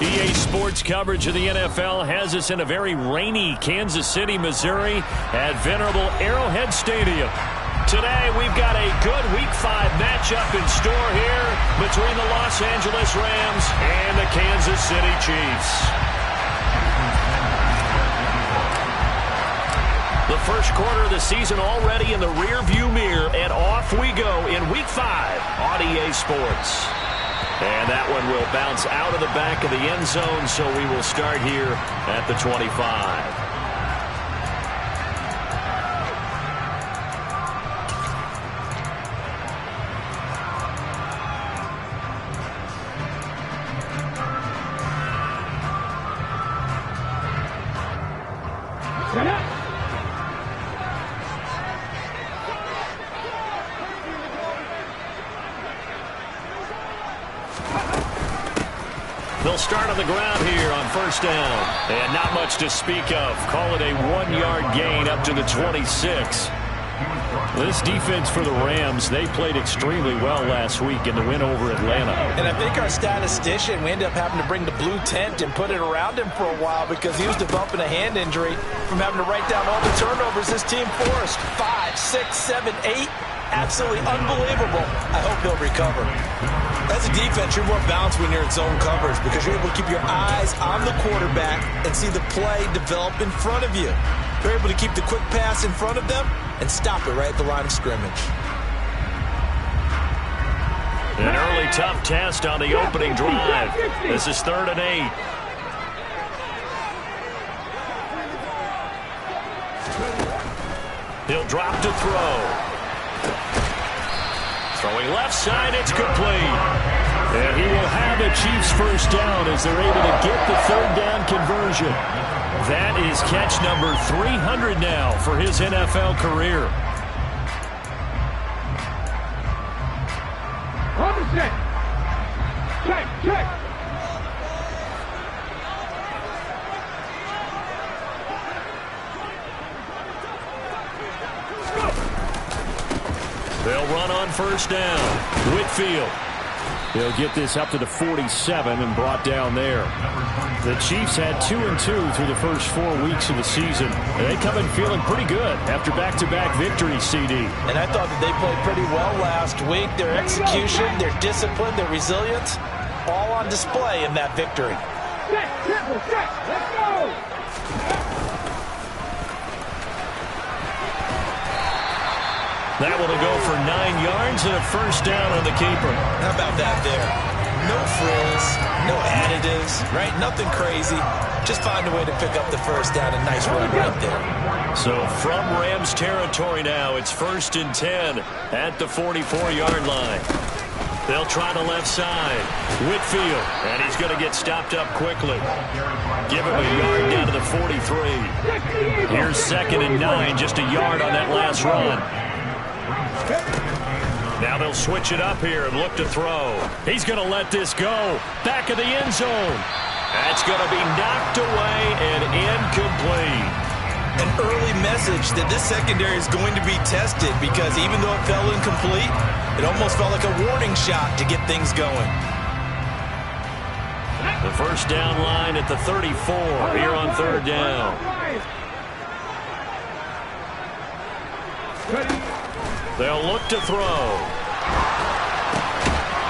EA Sports coverage of the NFL has us in a very rainy Kansas City, Missouri at venerable Arrowhead Stadium. Today, we've got a good Week 5 matchup in store here between the Los Angeles Rams and the Kansas City Chiefs. The first quarter of the season already in the rearview mirror, and off we go in Week 5 on EA Sports. And that one will bounce out of the back of the end zone, so we will start here at the 25. They'll start on the ground here on first down. And not much to speak of. Call it a 1-yard gain up to the 26. This defense for the Rams, they played extremely well last week in the win over Atlanta. And I think our statistician, we ended up having to bring the blue tent and put it around him for a while because he was developing a hand injury from having to write down all the turnovers his team forced. 5, 6, 7, 8. Absolutely unbelievable. I hope he'll recover. As a defense, you're more balanced when you're in zone coverage because you're able to keep your eyes on the quarterback and see the play develop in front of you. You're able to keep the quick pass in front of them and stop it right at the line of scrimmage. An early tough test on the opening drive. This is 3rd and 8. He'll drop to throw. Throwing left side, it's complete. And he will have the Chiefs first down as they're able to get the 3rd down conversion. That is catch number 300 now for his NFL career. Check. They'll run on first down. Whitfield. They'll get this up to the 47 and brought down there. The Chiefs had 2-2 through the first 4 weeks of the season. They come in feeling pretty good after back-to-back victories, CD. And I thought that they played pretty well last week. Their execution, their discipline, their resilience, all on display in that victory. Let's go! That one will go for 9 yards and a first down on the keeper. How about that there? No frills, no additives, right? Nothing crazy. Just find a way to pick up the first down. A nice run right there. So from Rams territory now, it's 1st and 10 at the 44-yard line. They'll try the left side. Whitfield, and he's going to get stopped up quickly. Give him a yard down to the 43. Here's 2nd and 9, just a yard on that last run. Now they'll switch it up here and look to throw. He's going to let this go. Back of the end zone. That's going to be knocked away and incomplete. An early message that this secondary is going to be tested because even though it fell incomplete, it almost felt like a warning shot to get things going. The first down line at the 34 here on 3rd down. They'll look to throw.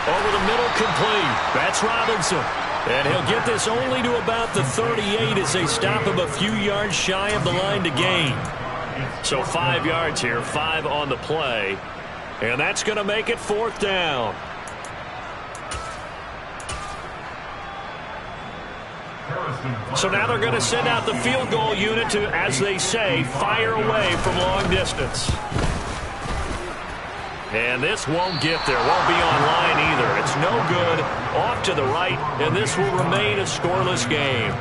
Over the middle, complete. That's Robinson. And he'll get this only to about the 38 as they stop him a few yards shy of the line to gain. So 5 yards here, 5 on the play. And that's going to make it 4th down. So now they're going to send out the field goal unit to, as they say, fire away from long distance. And this won't get there. Won't be on line either. It's no good. Off to the right, and this will remain a scoreless game.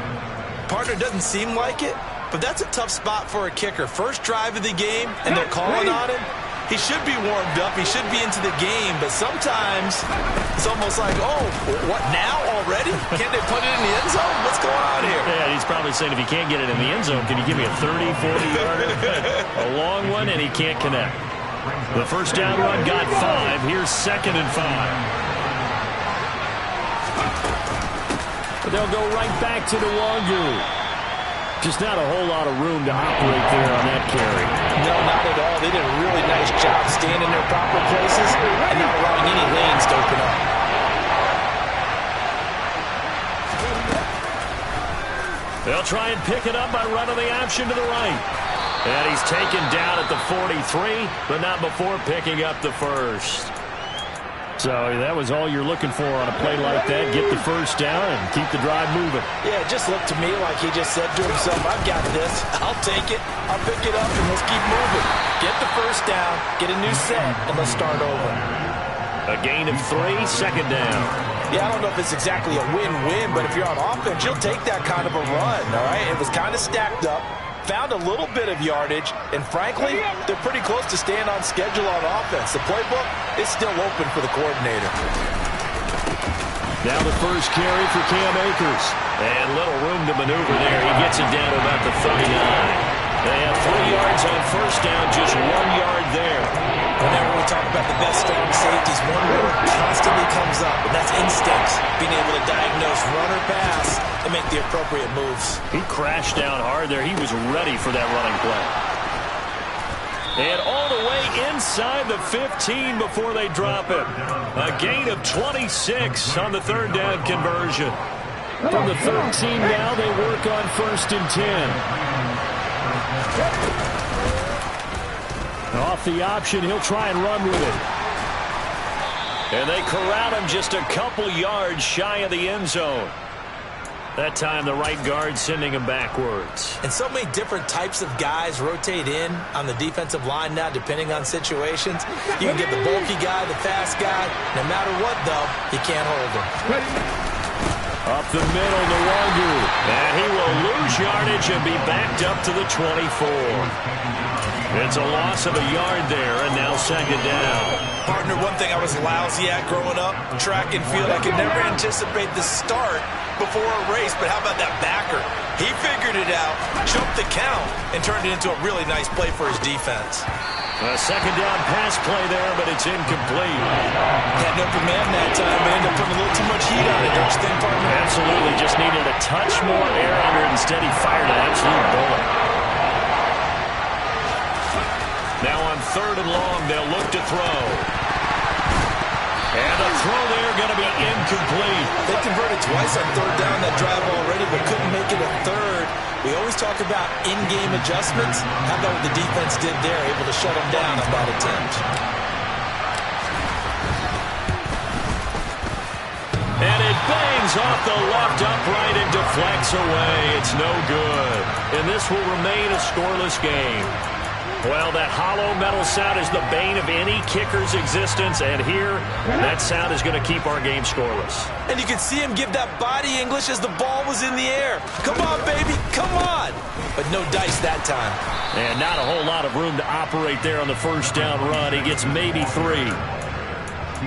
Partner, doesn't seem like it, but that's a tough spot for a kicker. First drive of the game, and they're calling on him. He should be warmed up. He should be into the game. But sometimes it's almost like, oh, what, now already? Can't they put it in the end zone? What's going on here? Yeah, he's probably saying if you can't get it in the end zone, can you give me a 30, 40-yarder? A long one, and he can't connect. The first down run got 5. Here's 2nd and 5. They'll go right back to the Wangu. Just not a whole lot of room to operate there on that carry. No, not at all. They did a really nice job staying in their proper places and not allowing any lanes to open up. They'll try and pick it up by running the option to the right. And he's taken down at the 43, but not before picking up the first. So that was all you're looking for on a play like that. Get the first down and keep the drive moving. Yeah, it just looked to me like he just said to himself, I've got this. I'll take it. I'll pick it up, and let's keep moving. Get the first down, get a new set, and let's start over. A gain of 3, second down. Yeah, I don't know if it's exactly a win-win, but if you're on offense, you'll take that kind of a run, all right? It was kind of stacked up. Found a little bit of yardage, and frankly, they're pretty close to staying on schedule on offense. The playbook is still open for the coordinator. Now the first carry for Cam Akers. And little room to maneuver there. He gets it down to about the 39. They have 3 yards on first down, just 1 yard there. Whenever we talk about the best strong safeties, one word constantly comes up, and that's instincts. Being able to diagnose run or pass and make the appropriate moves. He crashed down hard there. He was ready for that running play. And all the way inside the 15 before they drop it. A gain of 26 on the third down conversion. From the 13 now, they work on 1st and 10. Off the option, he'll try and run with it. And they corral him just a couple yards shy of the end zone. That time the right guard sending him backwards. And so many different types of guys rotate in on the defensive line now depending on situations. You can get the bulky guy, the fast guy. No matter what, though, you can't hold him. Up the middle to Wangu. And he will lose yardage and be backed up to the 24. It's a loss of a yard there, and now second down. Partner, one thing I was lousy at growing up, track and field, I could never anticipate the start before a race, but how about that backer? He figured it out, jumped the count, and turned it into a really nice play for his defense. A second down pass play there, but it's incomplete. Had no command that time, but ended up putting a little too much heat on it, don't you think, partner? Absolutely, just needed a touch more air under it. Instead, he fired an absolute bullet. Now on 3rd and long, they'll look to throw. And the throw there going to be incomplete. They converted twice on 3rd down that drive already, but couldn't make it a 3rd. We always talk about in-game adjustments. How about what the defense did there, able to shut them down on that attempt? And it bangs off the left upright and deflects away. It's no good. And this will remain a scoreless game. Well, that hollow metal sound is the bane of any kicker's existence, and here, that sound is going to keep our game scoreless. And you can see him give that body English as the ball was in the air. Come on, baby, come on. But no dice that time. And not a whole lot of room to operate there on the first down run. He gets maybe 3.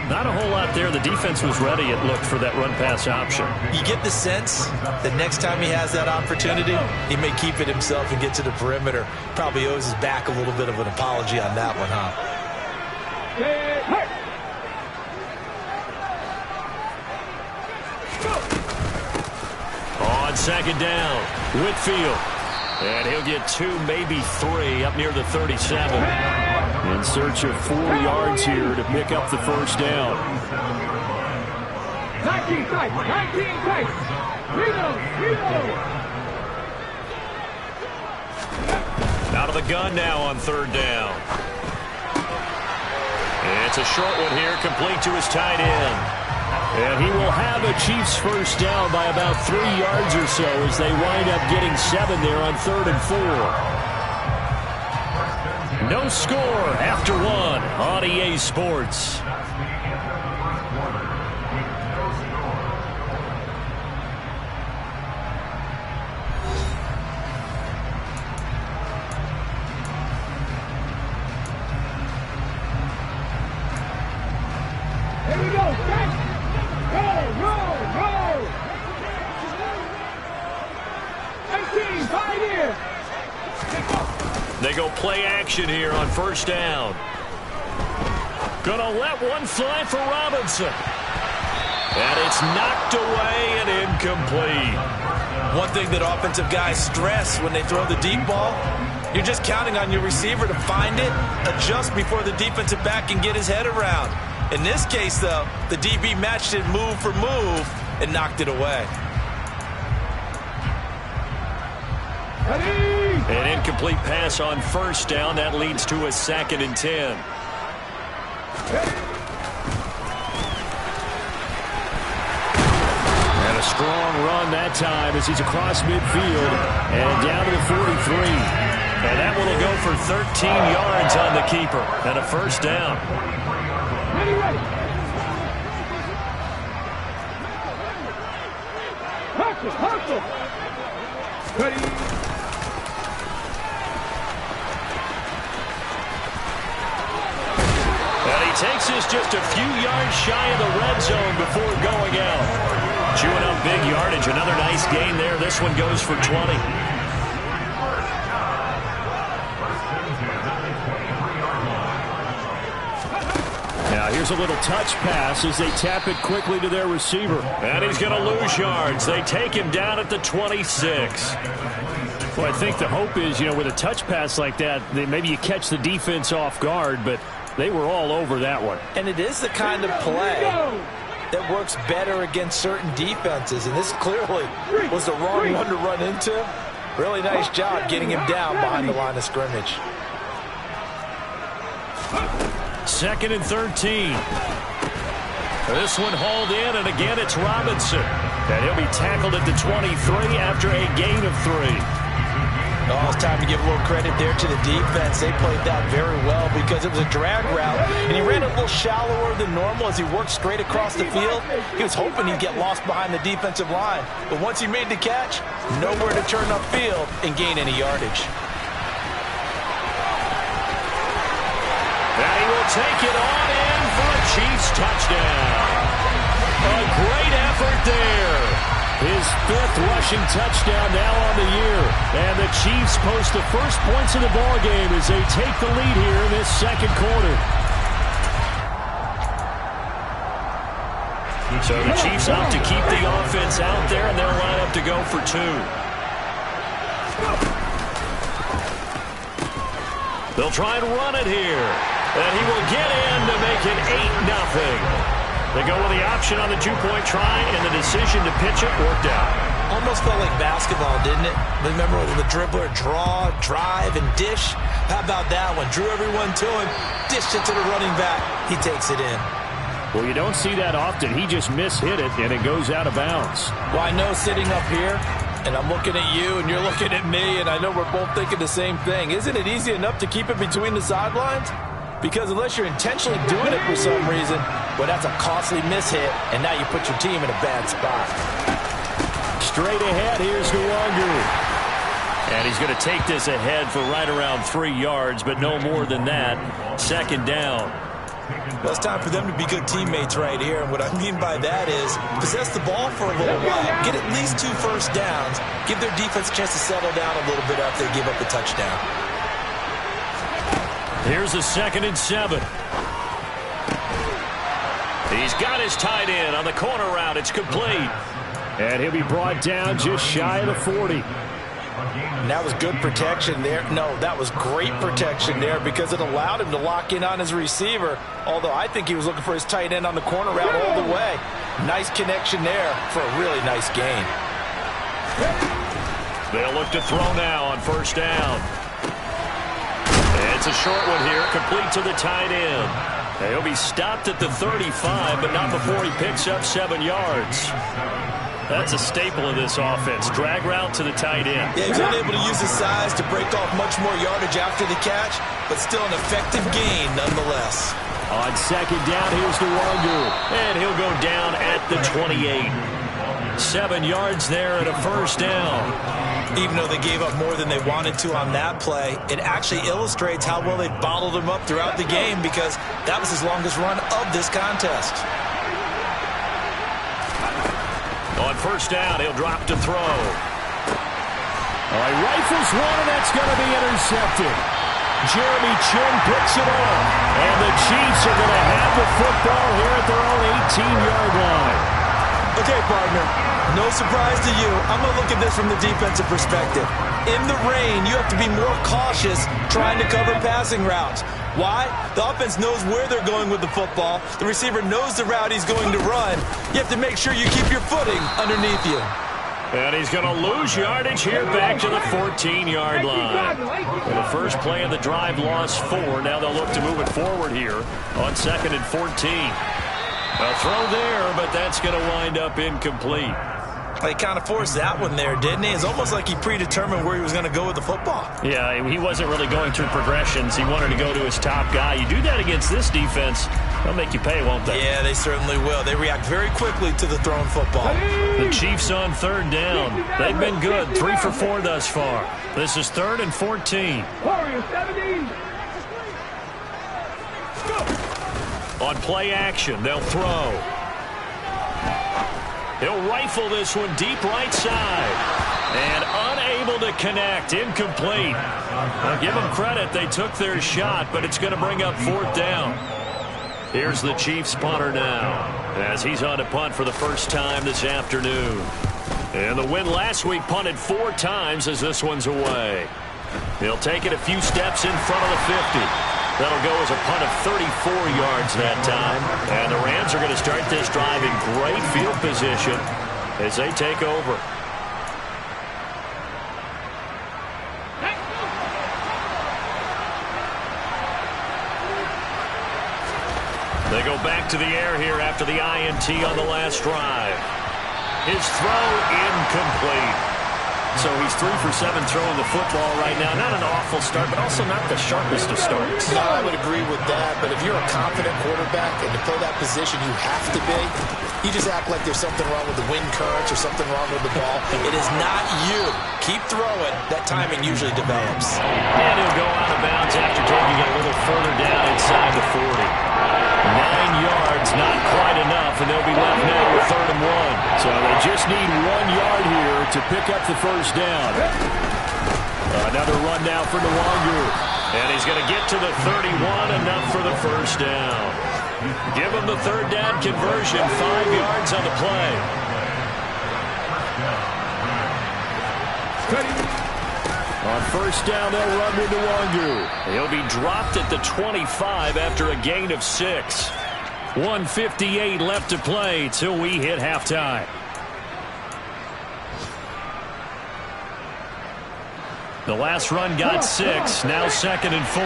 Not a whole lot there. The defense was ready, it looked, for that run-pass option. You get the sense that next time he has that opportunity, he may keep it himself and get to the perimeter. Probably owes his back a little bit of an apology on that one, huh? On second down, Whitfield. And he'll get 2, maybe 3, up near the 37. In search of 4 yards here to pick up the first down. 19 tight, 19 tight. Reload. Out of the gun now on 3rd down. It's a short one here, complete to his tight end. And he will have a Chiefs first down by about 3 yards or so as they wind up getting 7 there on 3rd and 4. No score after 1 on EA Sports. Here we go, set. Roll. 19, 5 here. They go play action here on first down. Gonna let one fly for Robinson. And it's knocked away and incomplete. One thing that offensive guys stress when they throw the deep ball, you're just counting on your receiver to find it, adjust before the defensive back can get his head around. In this case, though, the DB matched it move for move and knocked it away. An incomplete pass on first down. That leads to a 2nd and 10. And a strong run that time as he's across midfield and down to the 43. And that one will go for 13 yards on the keeper and a first down. Ready, ready. Hustle. Ready. And he takes us just a few yards shy of the red zone before going out. Chewing up big yardage. Another nice gain there. This one goes for 20. Now here's a little touch pass as they tap it quickly to their receiver. And he's going to lose yards. They take him down at the 26. Well, I think the hope is, with a touch pass like that, maybe you catch the defense off guard, but they were all over that one. And it is the kind of play that works better against certain defenses, and this clearly was the wrong one to run into. Really nice job getting him down behind the line of scrimmage. 2nd and 13. This one hauled in, and again it's Robinson. And he'll be tackled at the 23 after a gain of 3. Oh, it's time to give a little credit there to the defense. They played that very well because it was a drag route, and he ran a little shallower than normal as he worked straight across the field. He was hoping he'd get lost behind the defensive line, but once he made the catch, nowhere to turn upfield and gain any yardage. And he will take it on in for a Chiefs touchdown. A great effort there. His 5th rushing touchdown now on the year. And the Chiefs post the first points of the ballgame as they take the lead here in this 2nd quarter. So the Chiefs opt to keep the offense out there, and they'll line up to go for 2. They'll try and run it here. And he will get in to make it 8-0. They go with the option on the 2-point try, and the decision to pitch it worked out. Almost felt like basketball, didn't it? Remember the dribbler, draw, drive, and dish? How about that one? Drew everyone to him, dished it to the running back. He takes it in. Well, you don't see that often. He just mishit it, and it goes out of bounds. Well, I know sitting up here, and I'm looking at you, and you're looking at me, and I know we're both thinking the same thing. Isn't it easy enough to keep it between the sidelines? Because unless you're intentionally doing it for some reason, well, that's a costly mishit, and now you put your team in a bad spot. Straight ahead, here's Nwangu. And he's going to take this ahead for right around 3 yards, but no more than that. 2nd down. Well, it's time for them to be good teammates right here, and what I mean by that is possess the ball for a little while, get at least 2 first downs, give their defense a chance to settle down a little bit after they give up the touchdown. Here's a 2nd and 7. He's got his tight end on the corner route. It's complete. And he'll be brought down just shy of the 40. And that was good protection there. No, that was great protection there because it allowed him to lock in on his receiver, although I think he was looking for his tight end on the corner route all the way. Nice connection there for a really nice gain. They'll look to throw now on first down. It's a short one here, complete to the tight end. He'll be stopped at the 35, but not before he picks up 7 yards. That's a staple of this offense. Drag route to the tight end. Yeah, he's unable to use his size to break off much more yardage after the catch, but still an effective gain nonetheless. On 2nd down, here's Nwangu. And he'll go down at the 28. 7 yards there and a first down. Even though they gave up more than they wanted to on that play, it actually illustrates how well they bottled him up throughout the game because that was his longest run of this contest. On first down, he'll drop to throw. He rifles one, and that's going to be intercepted. Jeremy Chin picks it up, and the Chiefs are going to have the football here at their own 18-yard line. Okay, partner, no surprise to you. I'm going to look at this from the defensive perspective. In the rain, you have to be more cautious trying to cover passing routes. Why? The offense knows where they're going with the football. The receiver knows the route he's going to run. You have to make sure you keep your footing underneath you. And he's going to lose yardage here back to the 14-yard line. And the first play of the drive lost 4. Now they'll look to move it forward here on 2nd and 14. A throw there, but that's going to wind up incomplete. He kind of forced that one there, didn't he? It's almost like he predetermined where he was going to go with the football. Yeah, he wasn't really going through progressions. He wanted to go to his top guy. You do that against this defense, they'll make you pay, won't they? Yeah, they certainly will. They react very quickly to the thrown football. The Chiefs on 3rd down. They've been good, 3 for 4 thus far. This is 3rd and 14. Warriors 17. On play action, they'll throw. He'll rifle this one deep right side. And unable to connect. Incomplete. Now give them credit. They took their shot, but it's going to bring up 4th down. Here's the Chiefs punter now, as he's on to punt for the first time this afternoon. And the win last week punted 4 times as this one's away. He'll take it a few steps in front of the 50. That'll go as a punt of 34 yards that time. And the Rams are going to start this drive in great field position as they take over. They go back to the air here after the INT on the last drive. His throw incomplete. So he's 3 for 7 throwing the football right now. Not an awful start, but also not the sharpest of starts. No, I would agree with that. But if you're a confident quarterback and to play that position you have to be, you just act like there's something wrong with the wind currents or something wrong with the ball. It is not you. Keep throwing. That timing usually develops. And he'll go out of bounds after taking it a little further down inside the 40. 9 yards, not quite enough, and they'll be left now with 3rd and 1. So they just need 1 yard here to pick up the first down. Another run now for Nwangu. And he's going to get to the 31, enough for the first down. Give him the 3rd down conversion, 5 yards on the play. On first down, they'll run with Nwangu. He'll be dropped at the 25 after a gain of 6. 1:58 left to play till we hit halftime. The last run got 6, now 2nd and 4.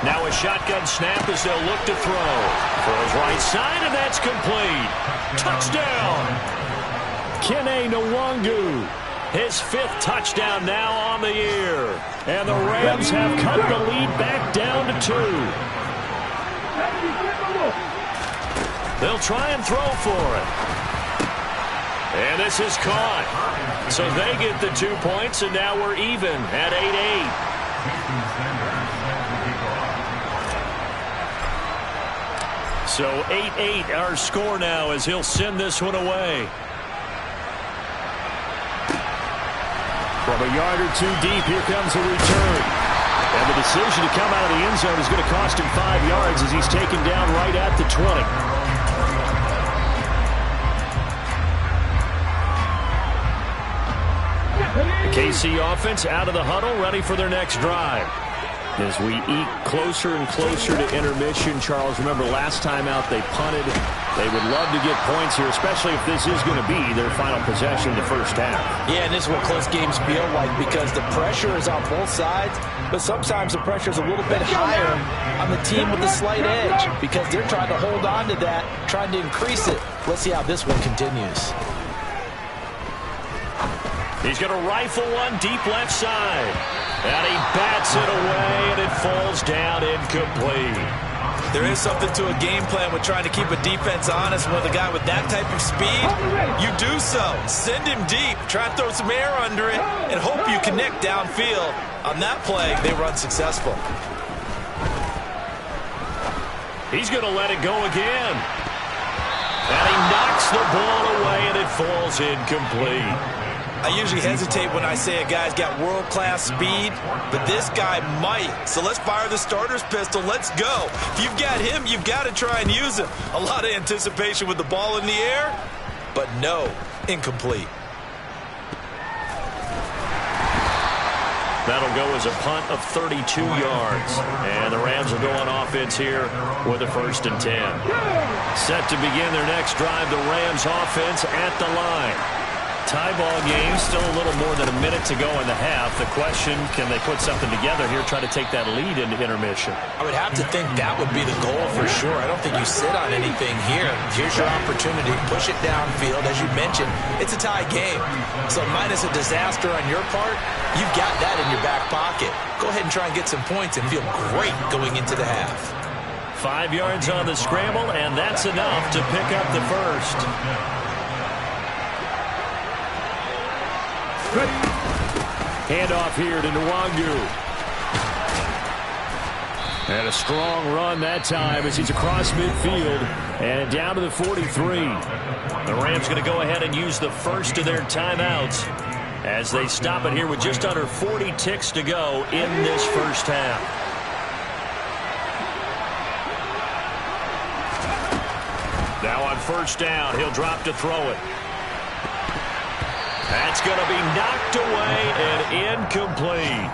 Now a shotgun snap as they'll look to throw. Throws right side, and that's complete. Touchdown! Kene Nwangu. His 5th touchdown now on the year. And the Rams have cut the lead back down to 2. They'll try and throw for it. And this is caught. So they get the 2 points, and now we're even at 8-8. So 8-8 our score now as he'll send this one away. From a yard or 2 deep, here comes a return. And the decision to come out of the end zone is going to cost him 5 yards as he's taken down right at the 20. The KC offense out of the huddle, ready for their next drive. As we eke closer and closer to intermission, Charles, remember last time out they punted. They would love to get points here, especially if this is going to be their final possession in the first half. Yeah, and this is what close games feel like because the pressure is on both sides, but sometimes the pressure is a little bit higher on the team with the slight edge because they're trying to hold on to that, trying to increase it. Let's see how this one continues. He's going to rifle one deep left side. And he bats it away, and it falls down incomplete. There is something to a game plan with trying to keep a defense honest with a guy with that type of speed. You do so. Send him deep. Try and throw some air under it and hope you connect downfield. On that play, they were unsuccessful. He's going to let it go again. And he knocks the ball away, and it falls incomplete. I usually hesitate when I say a guy's got world-class speed, but this guy might. So let's fire the starter's pistol. Let's go. If you've got him, you've got to try and use him. A lot of anticipation with the ball in the air, but no, incomplete. That'll go as a punt of 32 yards. And the Rams will go on offense here with a 1st and 10. Set to begin their next drive, the Rams offense at the line. Tie ball game, still a little more than a minute to go in the half. The question, can they put something together here, try to take that lead into intermission? I would have to think that would be the goal for sure. I don't think you sit on anything here. Here's your opportunity. Push it downfield. As you mentioned, it's a tie game. So minus a disaster on your part, you've got that in your back pocket. Go ahead and try and get some points and feel great going into the half. 5 yards on the scramble, and that's enough to pick up the first. Handoff here to Nwangu. And a strong run that time as he's across midfield and down to the 43. The Rams going to go ahead and use the first of their timeouts as they stop it here with just under 40 ticks to go in this first half. Now on 1st down, he'll drop to throw it. That's going to be knocked away and incomplete.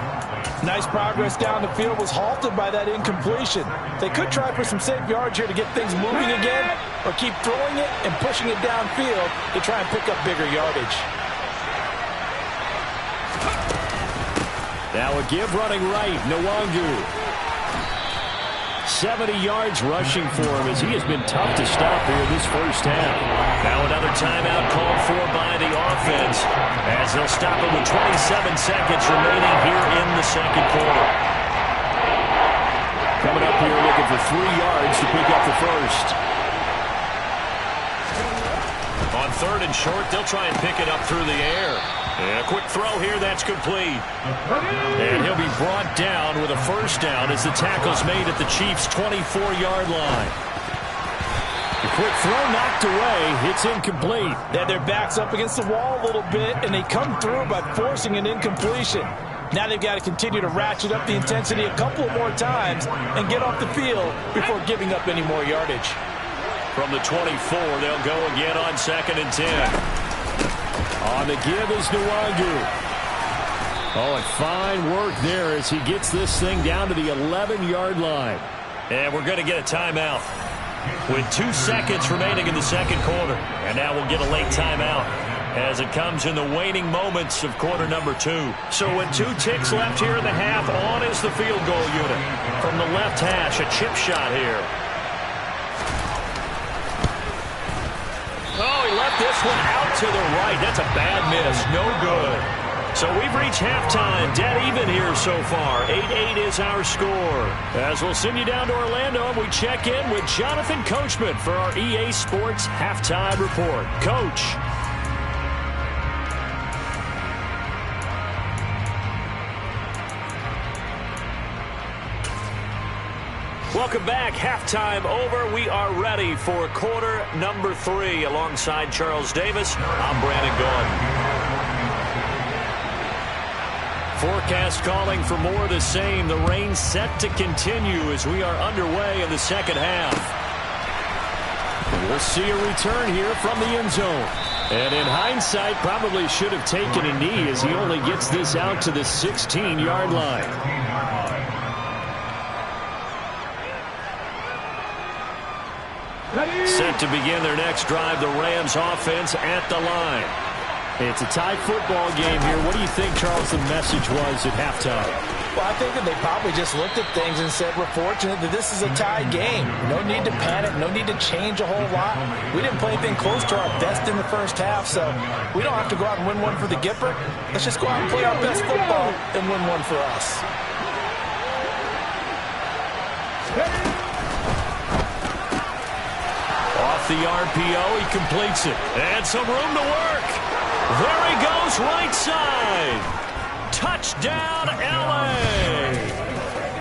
Nice progress down the field, was halted by that incompletion. They could try for some safe yards here to get things moving again, or keep throwing it and pushing it downfield to try and pick up bigger yardage. Now a give running right, Nwangu. 70 yards rushing for him as he has been tough to stop here this first half. Now another timeout called for by the offense as they'll stop it with 27 seconds remaining here in the second quarter. Coming up here looking for 3 yards to pick up the first. On 3rd and short, they'll try and pick it up through the air. And a quick throw here, that's complete. And he'll be brought down with a 1st down as the tackle's made at the Chiefs' 24-yard line. The quick throw knocked away. It's incomplete. They had their backs up against the wall a little bit, and they come through by forcing an incompletion. Now they've got to continue to ratchet up the intensity a couple more times and get off the field before giving up any more yardage. From the 24, they'll go again on 2nd and 10. On the give is Nwangu. Oh, and fine work there as he gets this thing down to the 11-yard line. And we're going to get a timeout with 2 seconds remaining in the second quarter. And now we'll get a late timeout as it comes in the waning moments of quarter number 2. So with 2 ticks left here in the half, on is the field goal unit. From the left hash, a chip shot here. Oh, he left this one out to the right. That's a bad miss. No good. So we've reached halftime. Dead even here so far. 8-8 is our score. As we'll send you down to Orlando, and we check in with Jonathan Coachman for our EA Sports Halftime Report. Coach. Welcome back. Halftime over. We are ready for quarter number 3. Alongside Charles Davis, I'm Brandon Gordon. Forecast calling for more of the same. The rain set to continue as we are underway in the second half. We'll see a return here from the end zone. And in hindsight, probably should have taken a knee as he only gets this out to the 16-yard line. Set to begin their next drive, the Rams offense at the line. It's a tie football game here. What do you think, Charles, the message was at halftime? Well, I think that they probably just looked at things and said, we're fortunate that this is a tie game. No need to panic, no need to change a whole lot. We didn't play anything close to our best in the first half, so we don't have to go out and win one for the Gipper. Let's just go out and play our best football and win one for us. The RPO, he completes it. And some room to work. There he goes, right side. Touchdown, L.A.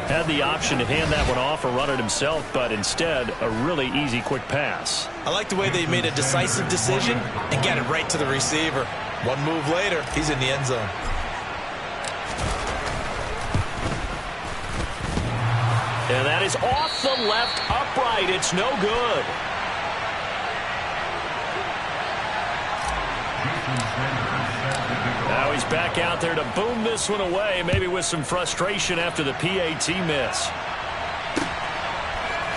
Had the option to hand that one off or run it himself, but instead, a really easy, quick pass. I like the way they made a decisive decision and got it right to the receiver. One move later, he's in the end zone. And that is off the left upright. It's no good. Now he's back out there to boom this one away, maybe with some frustration after the PAT miss.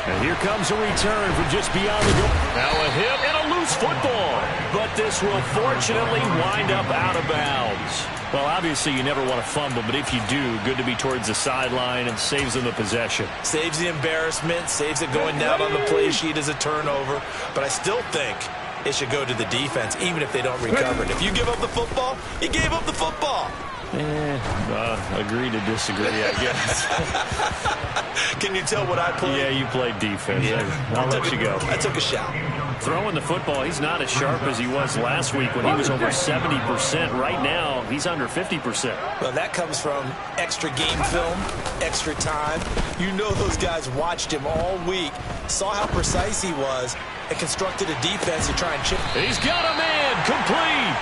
And here comes a return from just beyond the goal. Now a hit and a loose football. But this will fortunately wind up out of bounds. Well, obviously you never want to fumble, but if you do, good to be towards the sideline and saves them the possession. Saves the embarrassment, saves it going down on the play sheet as a turnover. But I still think it should go to the defense, even if they don't recover it. If you give up the football, you gave up the football. Agree to disagree, I guess. Can you tell what I played? Yeah, you played defense. Yeah. I'll let you go. I took a shot. Throwing the football, he's not as sharp as he was last week when he was over 70%. Right now, he's under 50%. Well, that comes from extra game film, extra time. You know those guys watched him all week, saw how precise he was, and constructed a defense to try and chip. He's got a man complete.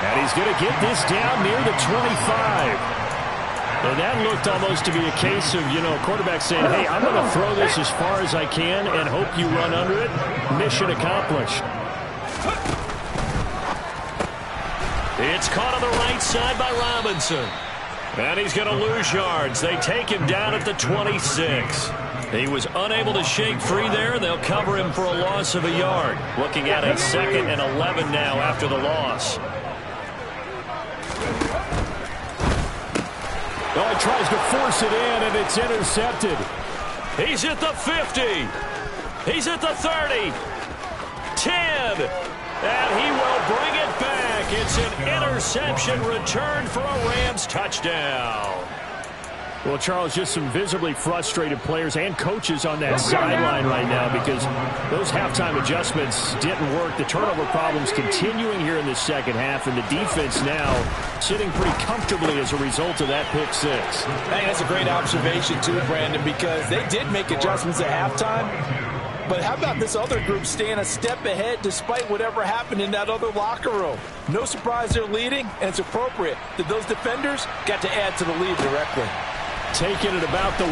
And he's going to get this down near the 25. And that looked almost to be a case of, quarterback saying, hey, I'm going to throw this as far as I can and hope you run under it. Mission accomplished. It's caught on the right side by Robinson. And he's going to lose yards. They take him down at the 26. He was unable to shake free there. They'll cover him for a loss of a yard. Looking at a 2nd and 11 now after the loss. Oh, he tries to force it in, and it's intercepted. He's at the 50. He's at the 30. 10. And he will bring it back. It's an interception return for a Rams touchdown. Well, Charles, just some visibly frustrated players and coaches on that sideline right now because those halftime adjustments didn't work. The turnover problems continuing here in the second half, and the defense now sitting pretty comfortably as a result of that pick six. I think that's a great observation, too, Brandon, because they did make adjustments at halftime. But how about this other group staying a step ahead despite whatever happened in that other locker room? No surprise they're leading, and it's appropriate that those defenders got to add to the lead directly. Taking it about the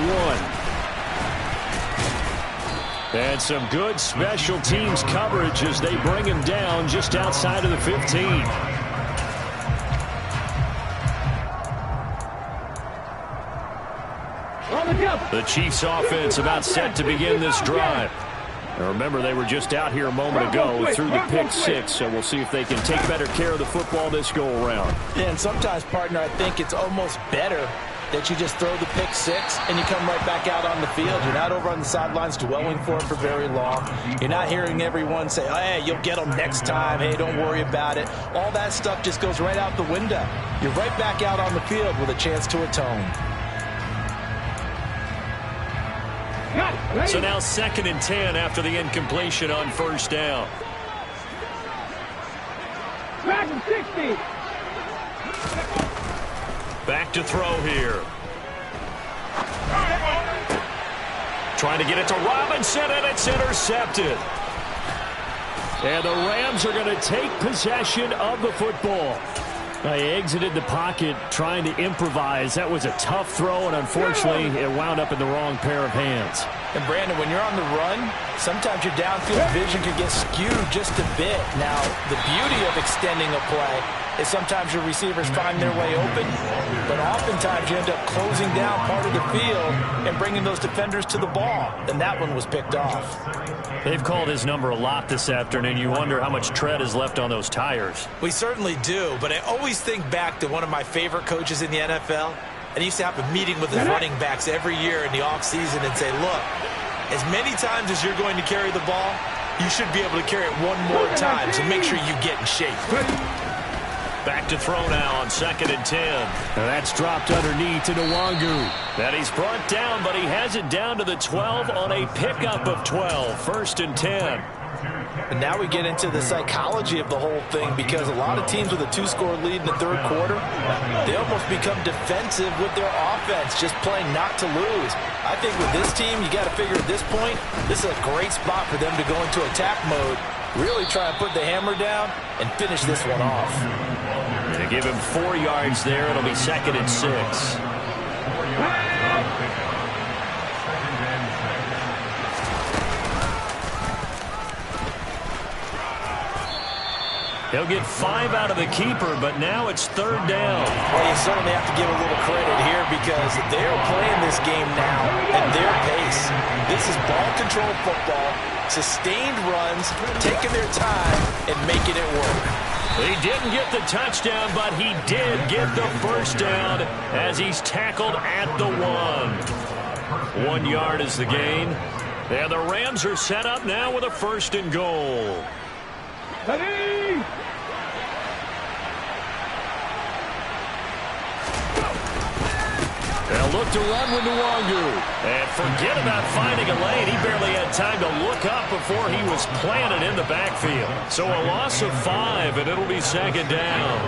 1. And some good special teams coverage as they bring him down just outside of the 15. The Chiefs offense about set to begin this drive. And remember, they were just out here a moment ago through the pick six, so we'll see if they can take better care of the football this go-around. Yeah, and sometimes, partner, I think it's almost better that you just throw the pick six and you come right back out on the field. You're not over on the sidelines dwelling for it for very long. You're not hearing everyone say, oh, hey, you'll get them next time. Hey, don't worry about it. All that stuff just goes right out the window. You're right back out on the field with a chance to atone. So now 2nd and 10 after the incompletion on first down. Back and 60. Back to throw here. Trying to get it to Robinson, and it's intercepted. And the Rams are going to take possession of the football. They exited the pocket trying to improvise. That was a tough throw, and unfortunately, it wound up in the wrong pair of hands. And, Brandon, when you're on the run, sometimes your downfield vision can get skewed just a bit. Now, the beauty of extending a play is sometimes your receivers find their way open, but oftentimes you end up closing down part of the field and bringing those defenders to the ball, and that one was picked off. They've called his number a lot this afternoon. You wonder how much tread is left on those tires. We certainly do, but I always think back to one of my favorite coaches in the NFL, and he used to have a meeting with his running backs every year in the offseason and say, look, as many times as you're going to carry the ball, you should be able to carry it one more time, so make sure you get in shape. Back to throw now on 2nd and 10. And that's dropped underneath to Nwangu. That he's brought down, but he has it down to the 12 on a pickup of 12. 1st and 10. And now we get into the psychology of the whole thing, because a lot of teams with a 2-score lead in the third quarter, they almost become defensive with their offense, just playing not to lose. I think with this team, you got to figure at this point, this is a great spot for them to go into attack mode, really try and put the hammer down and finish this one off. Give him 4 yards there. It'll be 2nd and 6. He'll get 5 out of the keeper, but now it's 3rd down. Well, you certainly have to give a little credit here because they're playing this game now at their pace. This is ball control football, sustained runs, taking their time, and making it work. He didn't get the touchdown, but he did get the first down as he's tackled at the 1. 1 yard is the gain. And the Rams are set up now with a 1st and goal. Ready? They'll look to run with Nwangu. And forget about finding a lane. He barely had time to look up before he was planted in the backfield. So a loss of 5, and it'll be 2nd down.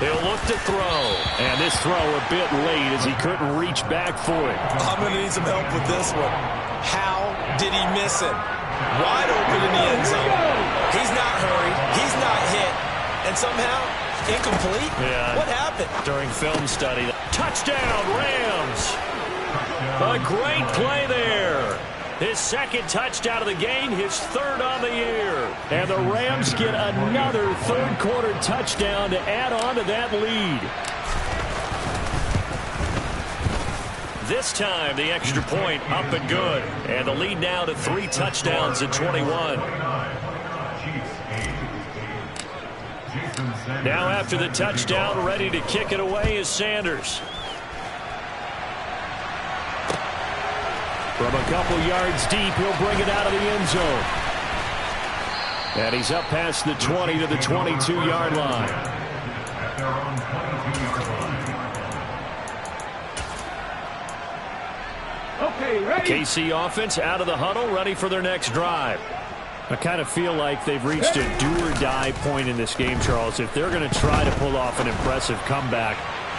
He'll look to throw. And this throw a bit late as he couldn't reach back for it. I'm going to need some help with this one. How did he miss him? Wide open in the end zone. He's not hurried. He's not hit. And somehow, incomplete? Yeah. What happened? During film study. Touchdown, Rams! A great play there. His 2nd touchdown of the game, his 3rd on the year. And the Rams get another 3rd quarter touchdown to add on to that lead. This time, the extra point up and good. And the lead now to 3 touchdowns at 21. Now after the touchdown, ready to kick it away is Sanders. From a couple yards deep, he'll bring it out of the end zone. And he's up past the 20 to the 22-yard line. Okay, ready? KC offense out of the huddle, ready for their next drive. I kind of feel like they've reached a do-or-die point in this game, Charles. If they're going to try to pull off an impressive comeback,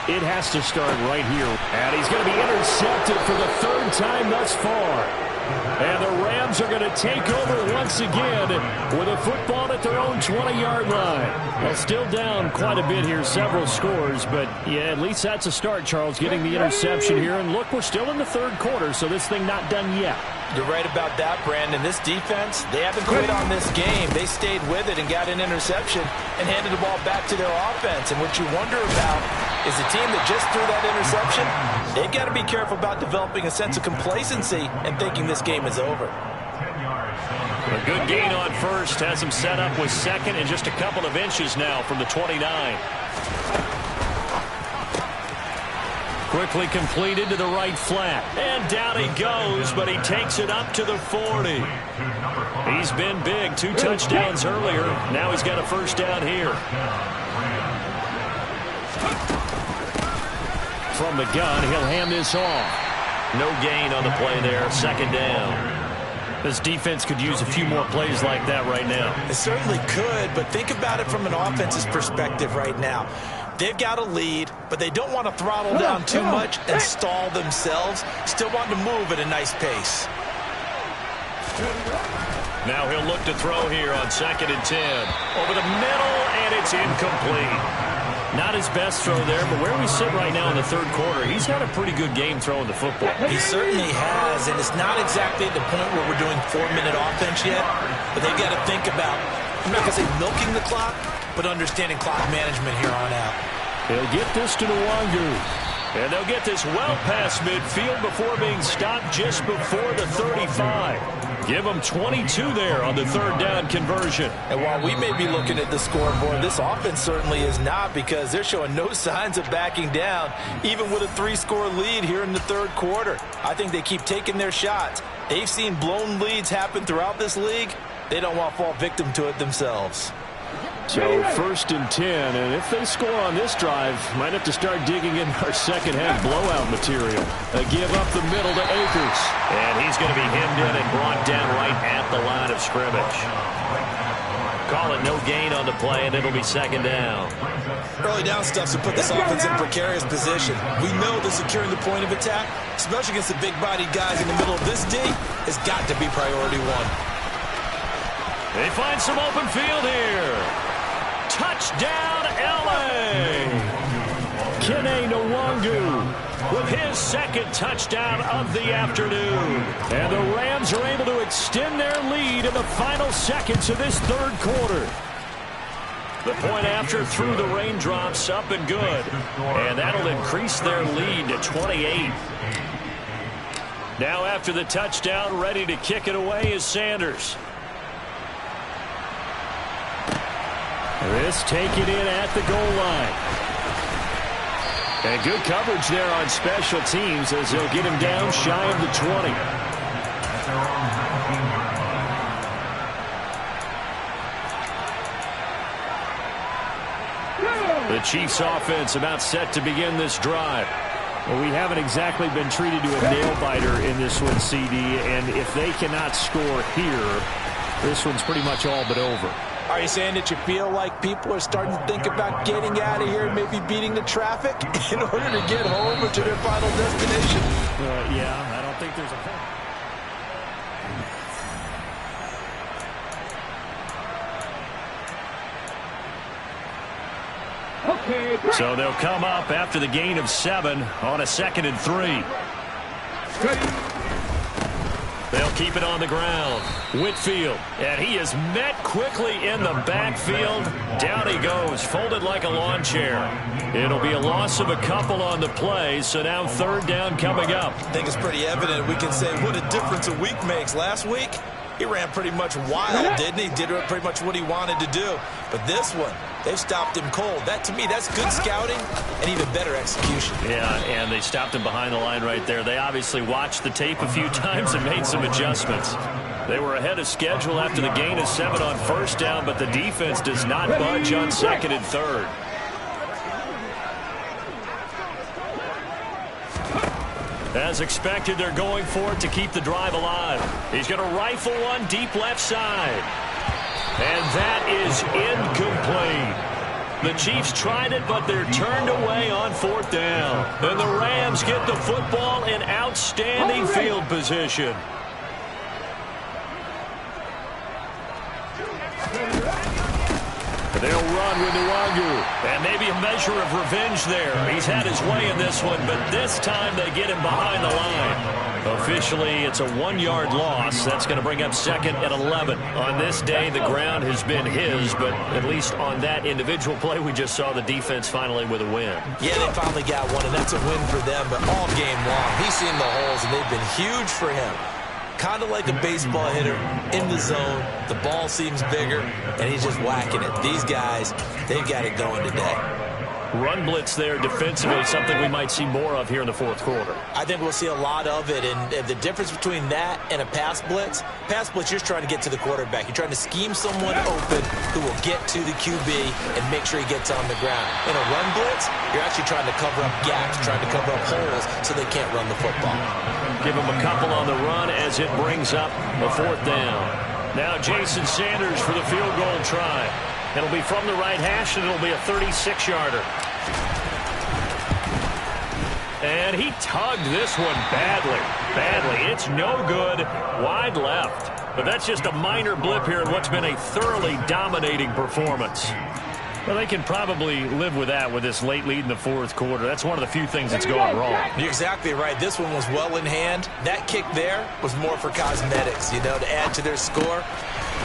it has to start right here. And he's going to be intercepted for the 3rd time thus far. And the Rams are going to take over once again with a football at their own 20-yard line. Well, still down quite a bit here, several scores, but yeah, at least that's a start, Charles, getting the interception here. And look, we're still in the 3rd quarter, so this thing not done yet. You're right about that, Brandon. This defense, they haven't quit on this game. They stayed with it and got an interception and handed the ball back to their offense. And what you wonder about is the team that just threw that interception, they've got to be careful about developing a sense of complacency and thinking this game is over. A good gain on 1st, has him set up with 2nd and just a couple of inches now from the 29. Quickly completed to the right flat. And down he goes, but he takes it up to the 40. He's been big. 2 touchdowns earlier. Now he's got a 1st down here. From the gun, he'll hand this off. No gain on the play there. 2nd down. This defense could use a few more plays like that right now. It certainly could, but think about it from an offense's perspective right now. They've got a lead, but they don't want to throttle down too much and stall themselves. Still want to move at a nice pace. Now he'll look to throw here on 2nd and 10. Over the middle, and it's incomplete. Not his best throw there, but where we sit right now in the 3rd quarter, he's had a pretty good game throwing the football. He certainly has, and it's not exactly at the point where we're doing 4-minute offense yet, but they've got to think about, I'm not going to say milking the clock, but understanding clock management here on out. He'll get this to Nwangu. And they'll get this well past midfield before being stopped just before the 35. Give them 22 there on the 3rd down conversion. And while we may be looking at the scoreboard, this offense certainly is not, because they're showing no signs of backing down, even with a 3-score lead here in the 3rd quarter. I think they keep taking their shots. They've seen blown leads happen throughout this league. They don't want to fall victim to it themselves. So 1st and 10, and if they score on this drive, might have to start digging in our second-half blowout material. A give up the middle to Akers. And he's going to be hemmed in and brought down right at the line of scrimmage. Call it no gain on the play, and it'll be 2nd down. Early down stuffs will put this offense in a precarious position. We know that securing the point of attack, especially against the big-bodied guys in the middle of this D, has got to be priority 1. They find some open field here. Touchdown, L.A. Kene Nwangu with his second touchdown of the afternoon. And the Rams are able to extend their lead in the final seconds of this third quarter. The point after through the raindrops, up and good. And that'll increase their lead to 28. Now after the touchdown, ready to kick it away is Sanders. This take it in at the goal line. And good coverage there on special teams as they'll get him down shy of the 20. The Chiefs offense about set to begin this drive. Well, we haven't exactly been treated to a nail-biter in this one, CD, and if they cannot score here, this one's pretty much all but over. Are you saying that you feel like people are starting to think about getting out of here and maybe beating the traffic in order to get home or to their final destination? Yeah, I don't think there's a point. So they'll come up after the gain of 7 on a 2nd and 3. They'll keep it on the ground. Whitfield, and he is met quickly in the backfield. Down he goes, folded like a lawn chair. It'll be a loss of a couple on the play, so now 3rd down coming up. I think it's pretty evident. We can say what a difference a week makes. Last week, he ran pretty much wild, didn't he? Did pretty much what he wanted to do. But this one, they've stopped him cold. That, to me, that's good scouting and even better execution. Yeah, and they stopped him behind the line right there. They obviously watched the tape a few times and made some adjustments. They were ahead of schedule after the gain of 7 on 1st down, but the defense does not budge on 2nd and 3rd. As expected, they're going for it to keep the drive alive. He's going to rifle one deep left side. And that is incomplete. The Chiefs tried it, but they're turned away on 4th down. And the Rams get the football in outstanding field position. They'll run with Nwangu. And maybe a measure of revenge there. He's had his way in this one, but this time they get him behind the line. Officially, it's a 1-yard loss. That's going to bring up 2nd and 11. On this day, the ground has been his, but at least on that individual play, we just saw the defense finally with a win. Yeah, they finally got one, and that's a win for them, but all game long, he's seen the holes, and they've been huge for him. Kind of like a baseball hitter in the zone. The ball seems bigger, and he's just whacking it. These guys, they've got it going today. Run blitz there defensively, something we might see more of here in the 4th quarter. I think we'll see a lot of it, and the difference between that and a pass blitz, you're trying to get to the quarterback. You're trying to scheme someone open who will get to the QB and make sure he gets on the ground. In a run blitz, you're actually trying to cover up gaps, trying to cover up holes so they can't run the football. Give him a couple on the run as it brings up a 4th down. Now Jason Sanders for the field goal try. It'll be from the right hash, and it'll be a 36-yarder. And he tugged this one badly. It's no good, wide left. But that's just a minor blip here in what's been a thoroughly dominating performance. Well, they can probably live with that with this late lead in the 4th quarter. That's one of the few things that's gone wrong. You're exactly right. This one was well in hand. That kick there was more for cosmetics, to add to their score.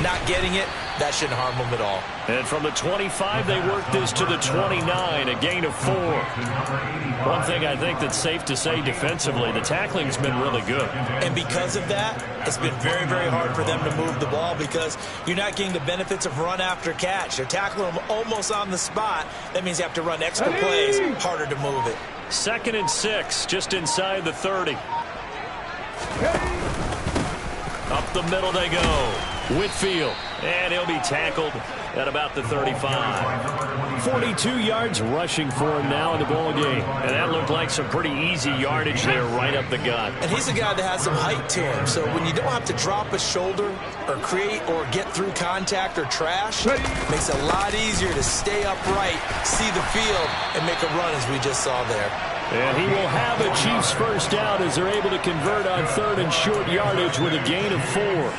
Not getting it, that shouldn't harm them at all. And from the 25, they worked this to the 29, a gain of 4. One thing I think that's safe to say defensively, the tackling's been really good. And because of that, it's been very, very hard for them to move the ball because you're not getting the benefits of run after catch. They're tackling them almost on the spot. That means you have to run extra plays, harder to move it. 2nd and 6, just inside the 30. Up the middle they go. Whitfield, and he'll be tackled at about the 35. 42 yards rushing for him now in the ball game. And that looked like some pretty easy yardage there right up the gut. And he's a guy that has some height to him. So when you don't have to drop a shoulder or create or get through contact or trash, it makes it a lot easier to stay upright, see the field, and make a run as we just saw there. And he will have a Chiefs 1st down as they're able to convert on 3rd and short yardage with a gain of 4.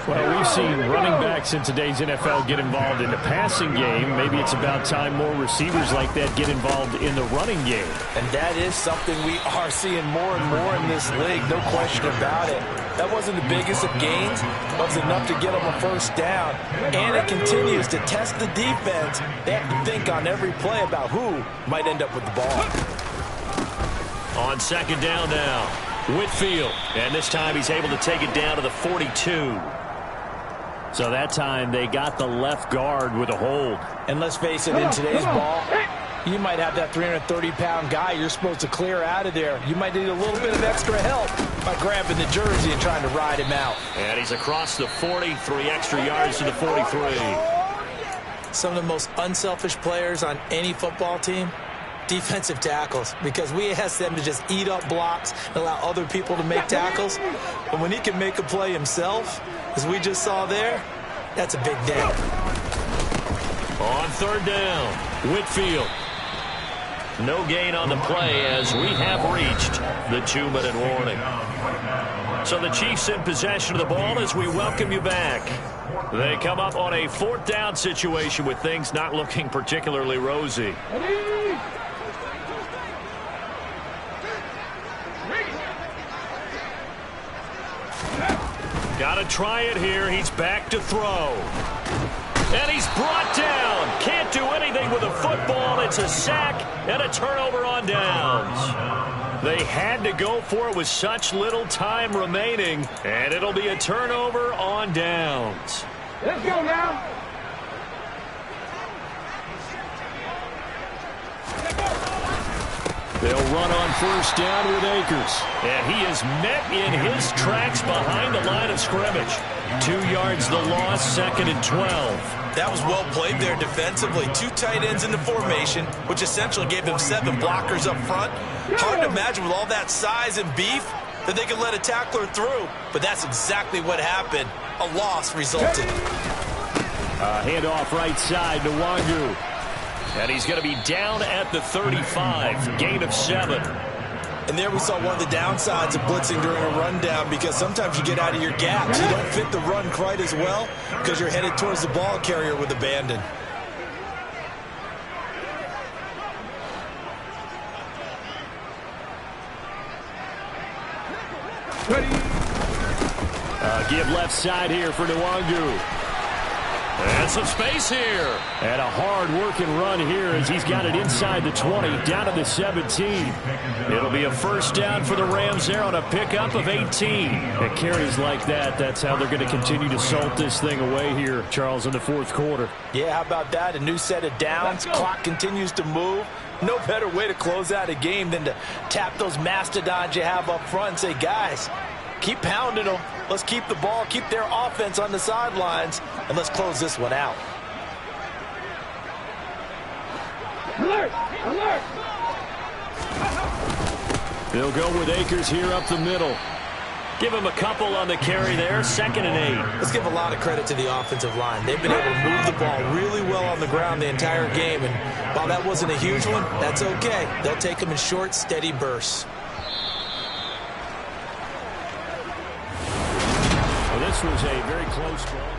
Well, we've seen running backs in today's NFL get involved in the passing game. Maybe it's about time more receivers like that get involved in the running game. And that is something we are seeing more and more in this league, no question about it. That wasn't the biggest of gains, but it was enough to get them a first down. And it continues to test the defense. They have to think on every play about who might end up with the ball. On second down now, Whitfield. And this time he's able to take it down to the 42. So that time they got the left guard with a hold. And let's face it, in today's ball, you might have that 330-pound guy you're supposed to clear out of there. You might need a little bit of extra help by grabbing the jersey and trying to ride him out. And he's across the 40, 3 extra yards to the 43. Some of the most unselfish players on any football team, defensive tackles, because we ask them to just eat up blocks and allow other people to make tackles. But when he can make a play himself, as we just saw there, that's a big day. On third down, Whitfield. No gain on the play as we have reached the 2-minute warning. So the Chiefs in possession of the ball as we welcome you back. They come up on a 4th down situation with things not looking particularly rosy. Got to try it here. He's back to throw. And he's brought down. Can't do anything with a football. It's a sack and a turnover on downs. They had to go for it with such little time remaining. And it'll be a turnover on downs. Let's go now. They'll run on first down with Akers. And he is met in his tracks behind the line of scrimmage. 2 yards the loss, 2nd and 12. That was well played there defensively. 2 tight ends in the formation, which essentially gave them 7 blockers up front. Hard to imagine with all that size and beef that they could let a tackler through. But that's exactly what happened. A loss resulted. Handoff right side to Wangu. And he's going to be down at the 35, gain of 7. And there we saw one of the downsides of blitzing during a rundown, because sometimes you get out of your gaps. You don't fit the run quite as well because you're headed towards the ball carrier with abandon. Give left side here for Nwangu. And some space here. And a hard-working run here as he's got it inside the 20, down to the 17. It'll be a first down for the Rams there on a pickup of 18. And carries like that, that's how they're going to continue to salt this thing away here, Charles, in the 4th quarter. Yeah, how about that? A new set of downs. Clock continues to move. No better way to close out a game than to tap those mastodons you have up front and say, guys, keep pounding them. Let's keep the ball, keep their offense on the sidelines, and let's close this one out. Alert! Alert! They'll go with Akers here up the middle. Give him a couple on the carry there, 2nd and 8. Let's give a lot of credit to the offensive line. They've been able to move the ball really well on the ground the entire game, and while that wasn't a huge one, that's okay. They'll take them in short, steady bursts. Well, this was a very close ball.